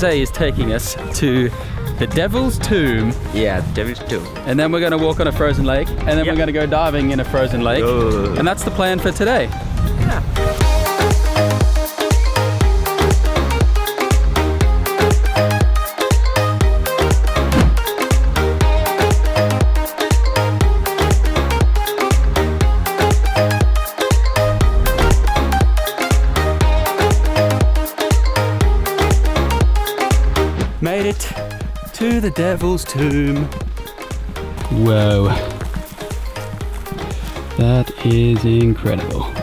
Jose is taking us to the Devil's Tomb. Yeah, Devil's Tomb. And then we're going to walk on a frozen lake, and then we're going to go diving in a frozen lake. And that's the plan for today. Yeah. Made it to the Devil's Tomb. Whoa. That is incredible.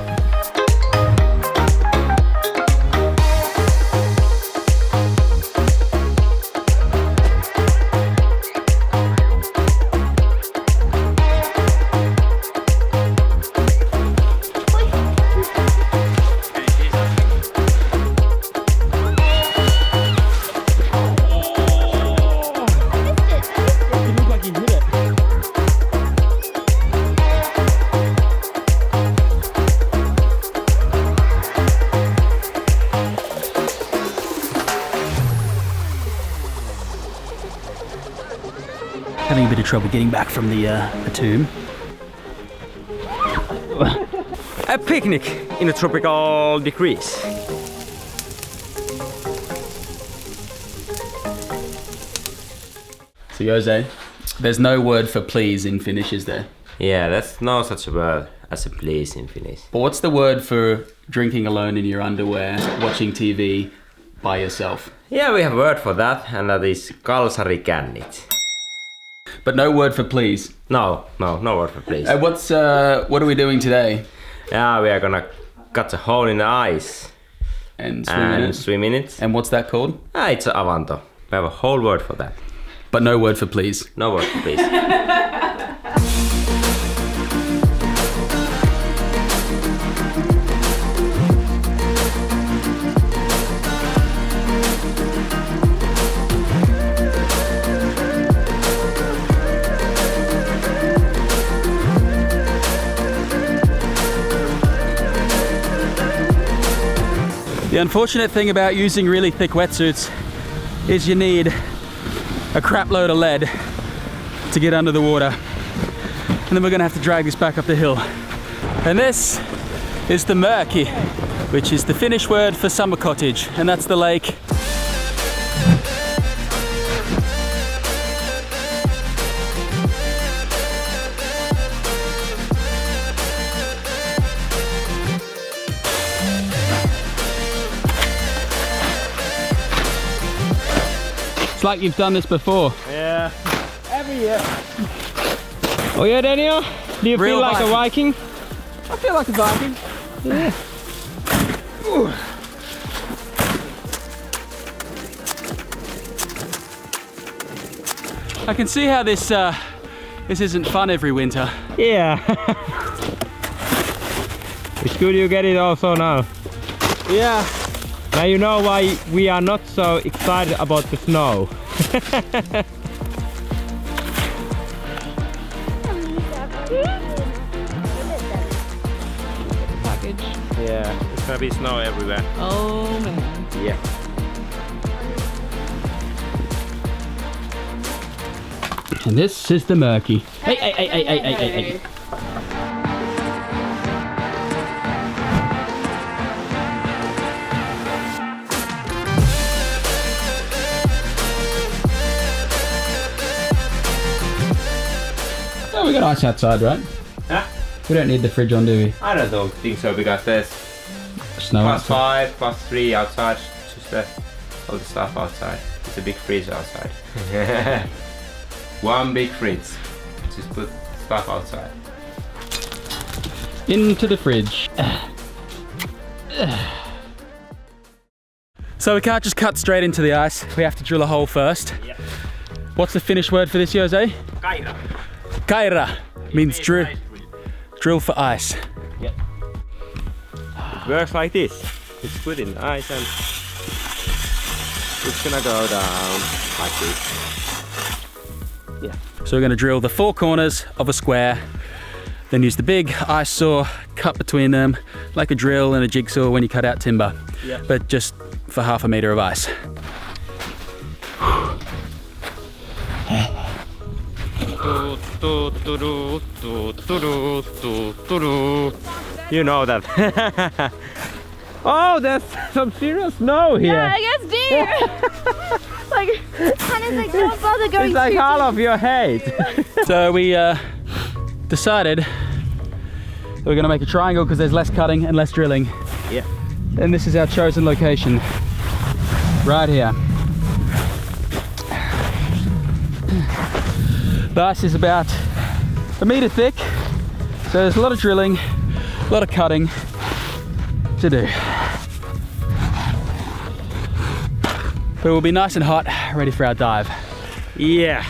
Having a bit of trouble getting back from the tomb. A picnic in a tropical degrees. So Jose, there's no word for please in Finnish, is there? Yeah, there's no such a word as a please in Finnish. But what's the word for drinking alone in your underwear, watching TV by yourself? Yeah, we have a word for that, and that is kalsarikännit. But no word for please? No word for please. What are we doing today? Yeah, we are gonna cut a hole in the ice. And swim in it. And what's that called? It's an avanto. We have a whole word for that. But no word for please? No word for please. The unfortunate thing about using really thick wetsuits is you need a crap load of lead to get under the water. And then we're gonna have to drag this back up the hill. And this is the Märki, which is the Finnish word for summer cottage, and that's the lake. It's like you've done this before. Yeah, every year. Oh yeah, Daniel? Do you feel like a Viking? I feel like a Viking. Yeah. I can see how this isn't fun every winter. Yeah. It's good you get it also now. Yeah. Now you know why we are not so excited about the snow. Package. Yeah, it's gonna be snow everywhere. Oh man. Yeah. And this is the Märki. Hey. Oh, we got ice outside, right? Huh? We don't need the fridge on, do we? I don't think so, because there's Snow outside. +5, +3 outside. Just all the stuff outside. It's a big fridge outside. One big fridge. Just put stuff outside. Into the fridge. So we can't just cut straight into the ice. We have to drill a hole first. Yeah. What's the Finnish word for this, Jose? Kaira. Kaira means drill for ice. Yeah. It works like this. It's put in the ice and it's gonna go down like this. Yeah. So we're going to drill the four corners of a square, then use the big ice saw, cut between them like a drill and a jigsaw when you cut out timber, Yeah. but just for 1/2 meter of ice. You know that. Oh, there's some serious snow here. Yeah, I guess deer. Like, Hanne's like, don't bother going It's like too all deep. of your hate. So we decided that we're gonna make a triangle because there's less cutting and less drilling. Yeah. And this is our chosen location, right here. The ice is about 1 meter thick, so there's a lot of drilling, a lot of cutting to do. But we'll be nice and hot, ready for our dive. Yeah.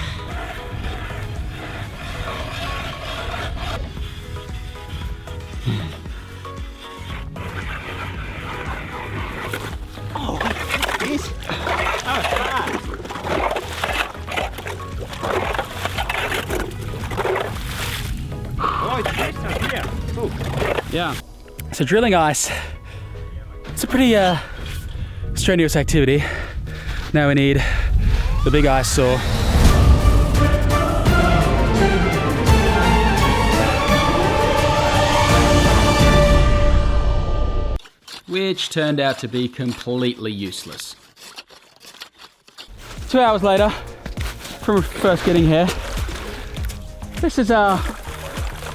Yeah. So drilling ice, it's a pretty strenuous activity. Now we need the big ice saw. Which turned out to be completely useless. 2 hours later, from first getting here, this is our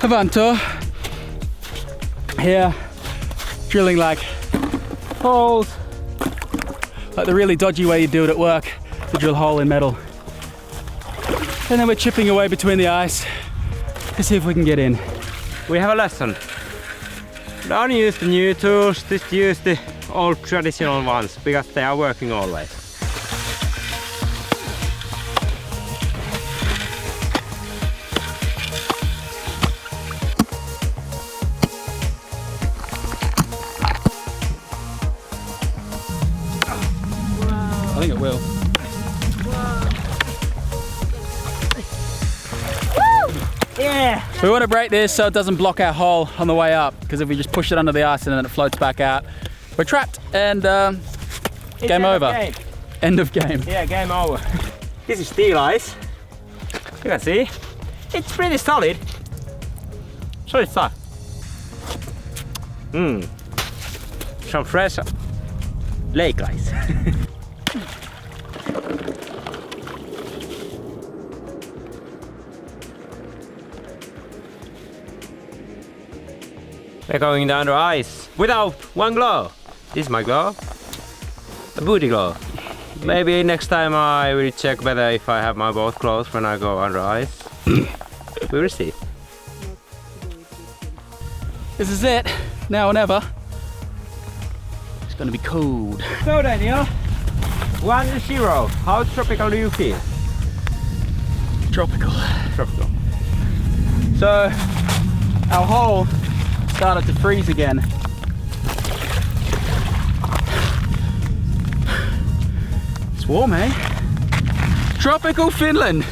Havanto. Here, drilling like holes, like the really dodgy way you do it at work, to drill a hole in metal. And then we're chipping away between the ice to see if we can get in. We have a lesson. Don't use the new tools, just use the old traditional ones because they are working always. I think it will. Yeah! We want to break this so it doesn't block our hole on the way up, because if we just push it under the ice and then it floats back out, we're trapped and game over. Game. End of game. Yeah, game over. This is steel ice. You can see. It's pretty solid. Solid stuff. Some fresh lake ice. We're going down the ice without one glove. This is my glove. A booty glove. Maybe next time I will check better if I have my both clothes when I go under ice. We will see. This is it, now or never. It's gonna be cold. So Daniel, 1-0. How tropical do you feel? Tropical. Tropical. So, our hole started to freeze again. It's warm, eh? Tropical Finland.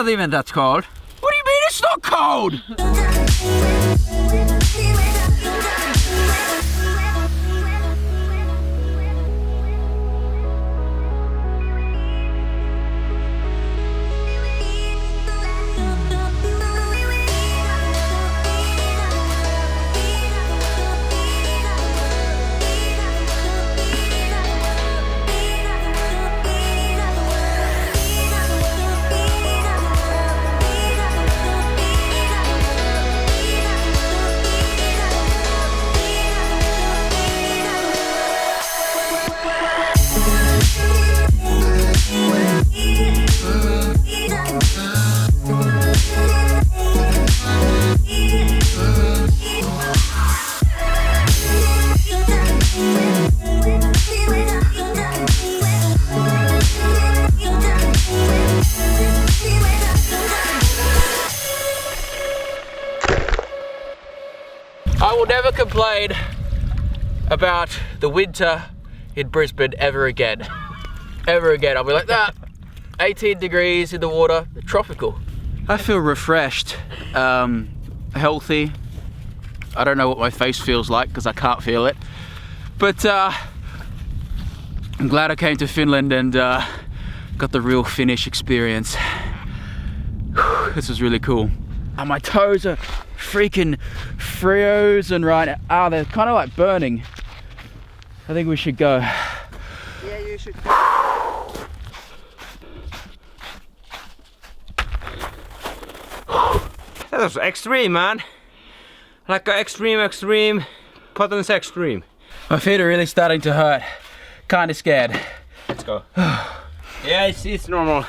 not even that cold. What do you mean it's not cold? I will never complain about the winter in Brisbane ever again. Ever again. I'll be like, 18 degrees in the water, tropical. I feel refreshed, healthy. I don't know what my face feels like because I can't feel it. But I'm glad I came to Finland and got the real Finnish experience. This was really cool. And my toes are freaking frozen right now. Ah, they're kind of like burning. I think we should go. Yeah, you should. That was extreme, man. Like an extreme, Cotton's extreme. My feet are really starting to hurt. Kind of scared. Let's go. Yeah, it's normal.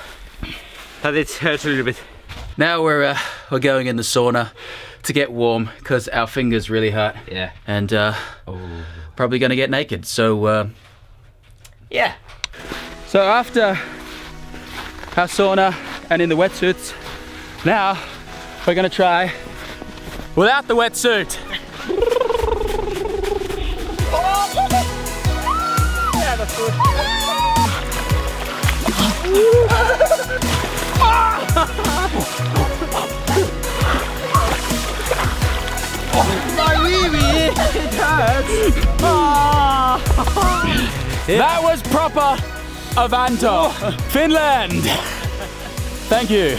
But it hurts a little bit. Now we're going in the sauna to get warm because our fingers really hurt. Yeah. And probably gonna get naked. So yeah. So after our sauna and in the wetsuits, now we're gonna try without the wetsuit. Yeah, that's good. My wee-wee, it hurts. That was proper Avanto. Finland. Thank you.